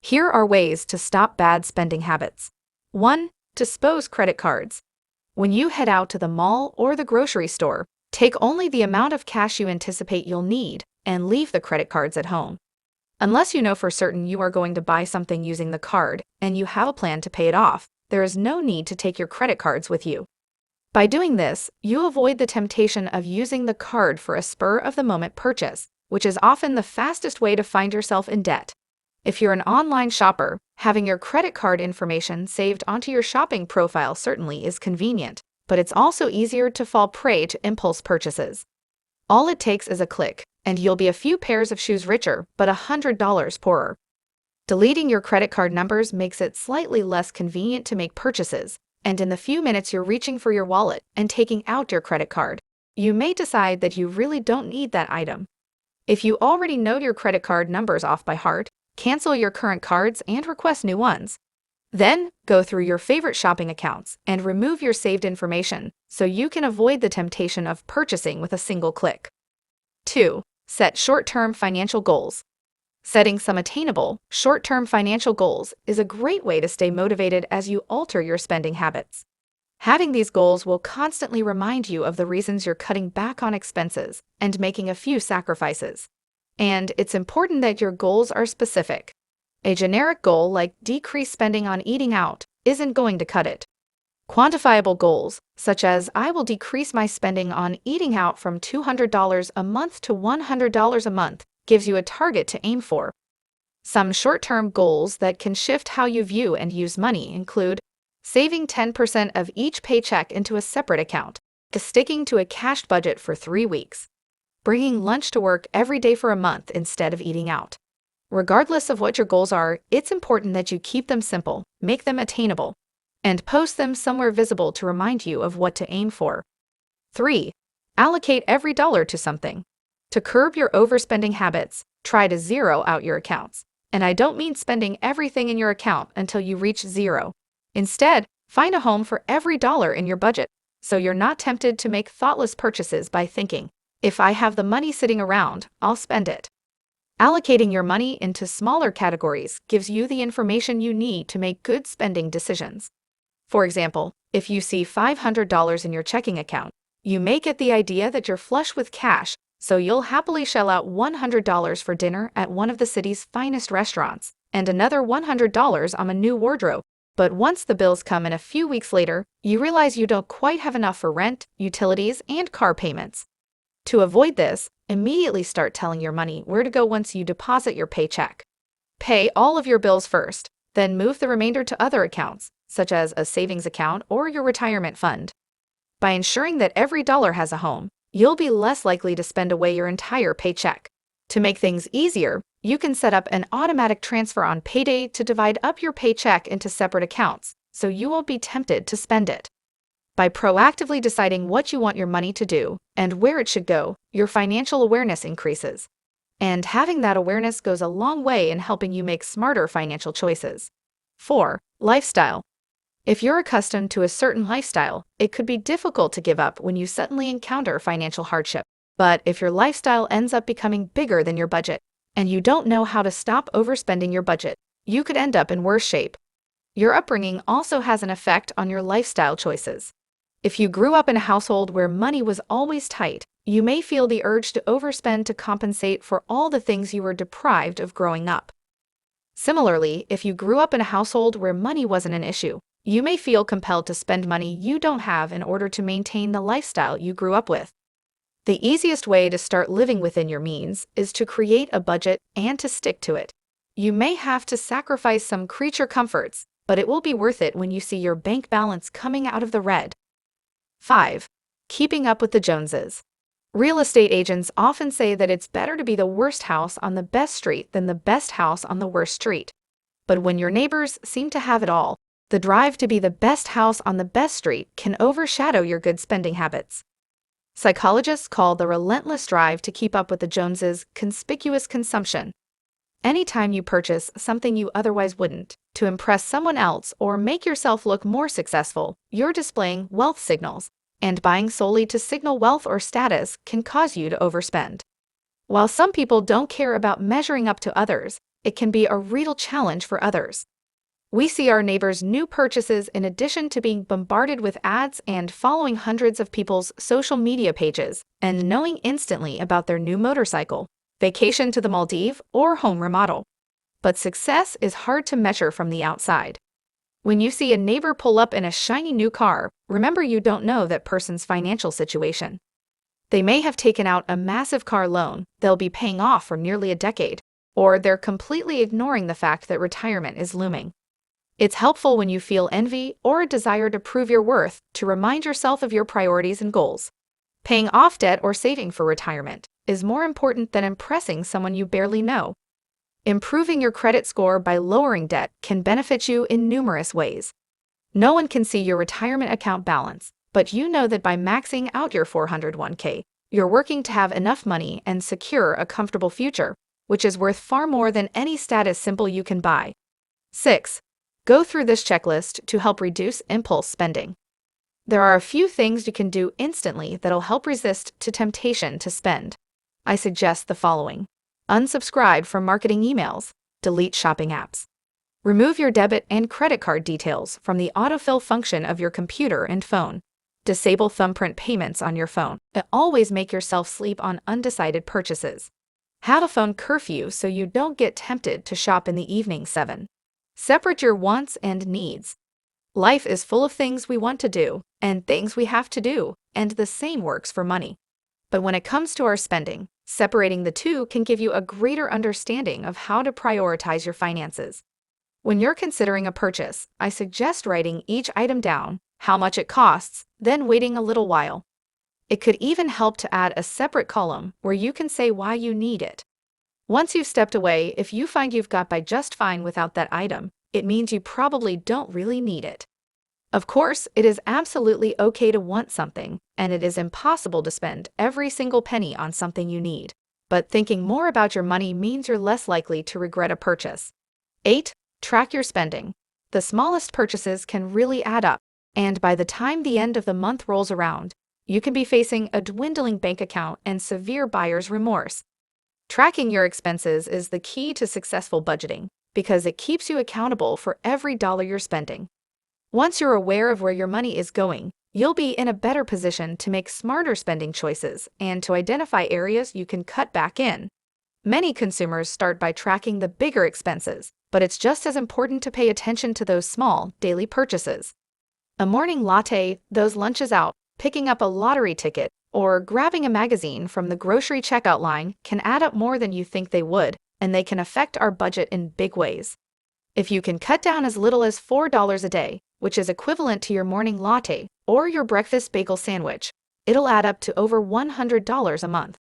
Here are ways to stop bad spending habits. 1. Dispose credit cards. When you head out to the mall or the grocery store, take only the amount of cash you anticipate you'll need and leave the credit cards at home. Unless you know for certain you are going to buy something using the card and you have a plan to pay it off, there is no need to take your credit cards with you. By doing this, you avoid the temptation of using the card for a spur-of-the-moment purchase, which is often the fastest way to find yourself in debt. If you're an online shopper, having your credit card information saved onto your shopping profile certainly is convenient, but it's also easier to fall prey to impulse purchases. All it takes is a click, and you'll be a few pairs of shoes richer, but $100 poorer. Deleting your credit card numbers makes it slightly less convenient to make purchases, and in the few minutes you're reaching for your wallet and taking out your credit card, you may decide that you really don't need that item. If you already know your credit card numbers off by heart, cancel your current cards and request new ones. Then, go through your favorite shopping accounts and remove your saved information so you can avoid the temptation of purchasing with a single click. 2. Set short-term financial goals. Setting some attainable, short-term financial goals is a great way to stay motivated as you alter your spending habits. Having these goals will constantly remind you of the reasons you're cutting back on expenses and making a few sacrifices. And it's important that your goals are specific. A generic goal like decrease spending on eating out isn't going to cut it. Quantifiable goals, such as I will decrease my spending on eating out from $200 a month to $100 a month, gives you a target to aim for. Some short-term goals that can shift how you view and use money include saving 10% of each paycheck into a separate account, sticking to a cash budget for 3 weeks, bringing lunch to work every day for a month instead of eating out. Regardless of what your goals are, it's important that you keep them simple, make them attainable, and post them somewhere visible to remind you of what to aim for. 3. Allocate every dollar to something. To curb your overspending habits, try to zero out your accounts. And I don't mean spending everything in your account until you reach zero. Instead, find a home for every dollar in your budget, so you're not tempted to make thoughtless purchases by thinking, if I have the money sitting around, I'll spend it. Allocating your money into smaller categories gives you the information you need to make good spending decisions. For example, if you see $500 in your checking account, you may get the idea that you're flush with cash, so you'll happily shell out $100 for dinner at one of the city's finest restaurants, and another $100 on a new wardrobe. But once the bills come in a few weeks later, you realize you don't quite have enough for rent, utilities, and car payments. To avoid this, immediately start telling your money where to go once you deposit your paycheck. Pay all of your bills first, then move the remainder to other accounts, such as a savings account or your retirement fund. By ensuring that every dollar has a home, you'll be less likely to spend away your entire paycheck. To make things easier, you can set up an automatic transfer on payday to divide up your paycheck into separate accounts, so you won't be tempted to spend it. By proactively deciding what you want your money to do and where it should go, your financial awareness increases. And having that awareness goes a long way in helping you make smarter financial choices. 4. Lifestyle. If you're accustomed to a certain lifestyle, it could be difficult to give up when you suddenly encounter financial hardship. But if your lifestyle ends up becoming bigger than your budget, and you don't know how to stop overspending your budget, you could end up in worse shape. Your upbringing also has an effect on your lifestyle choices. If you grew up in a household where money was always tight, you may feel the urge to overspend to compensate for all the things you were deprived of growing up. Similarly, if you grew up in a household where money wasn't an issue, you may feel compelled to spend money you don't have in order to maintain the lifestyle you grew up with. The easiest way to start living within your means is to create a budget and to stick to it. You may have to sacrifice some creature comforts, but it will be worth it when you see your bank balance coming out of the red. 5. Keeping up with the Joneses. Real estate agents often say that it's better to be the worst house on the best street than the best house on the worst street. But when your neighbors seem to have it all, the drive to be the best house on the best street can overshadow your good spending habits. Psychologists call the relentless drive to keep up with the Joneses conspicuous consumption. Anytime you purchase something you otherwise wouldn't, to impress someone else or make yourself look more successful, you're displaying wealth signals, and buying solely to signal wealth or status can cause you to overspend. While some people don't care about measuring up to others, it can be a real challenge for others. We see our neighbors' new purchases in addition to being bombarded with ads and following hundreds of people's social media pages and knowing instantly about their new motorcycle, vacation to the Maldives, or home remodel. But success is hard to measure from the outside. When you see a neighbor pull up in a shiny new car, remember you don't know that person's financial situation. They may have taken out a massive car loan they'll be paying off for nearly a decade, or they're completely ignoring the fact that retirement is looming. It's helpful when you feel envy or a desire to prove your worth to remind yourself of your priorities and goals. Paying off debt or saving for retirement is more important than impressing someone you barely know. Improving your credit score by lowering debt can benefit you in numerous ways. No one can see your retirement account balance, but you know that by maxing out your 401k, you're working to have enough money and secure a comfortable future, which is worth far more than any status symbol you can buy. 6. Go through this checklist to help reduce impulse spending. There are a few things you can do instantly that'll help resist to temptation to spend. I suggest the following. Unsubscribe from marketing emails. Delete shopping apps. Remove your debit and credit card details from the autofill function of your computer and phone. Disable thumbprint payments on your phone. Always make yourself sleep on undecided purchases. Have a phone curfew so you don't get tempted to shop in the evening. 7. Separate your wants and needs. Life is full of things we want to do and things we have to do, and the same works for money. But when it comes to our spending, separating the two can give you a greater understanding of how to prioritize your finances. When you're considering a purchase, I suggest writing each item down, how much it costs, then waiting a little while. It could even help to add a separate column where you can say why you need it. Once you've stepped away, if you find you've got by just fine without that item, it means you probably don't really need it. Of course, it is absolutely okay to want something, and it is impossible to spend every single penny on something you need. But thinking more about your money means you're less likely to regret a purchase. 8. Track your spending. The smallest purchases can really add up, and by the time the end of the month rolls around, you can be facing a dwindling bank account and severe buyer's remorse. Tracking your expenses is the key to successful budgeting because it keeps you accountable for every dollar you're spending. Once you're aware of where your money is going, you'll be in a better position to make smarter spending choices and to identify areas you can cut back in. Many consumers start by tracking the bigger expenses, but it's just as important to pay attention to those small, daily purchases. A morning latte, those lunches out, picking up a lottery ticket, or grabbing a magazine from the grocery checkout line can add up more than you think they would, and they can affect our budget in big ways. If you can cut down as little as $4 a day, which is equivalent to your morning latte or your breakfast bagel sandwich, it'll add up to over $100 a month.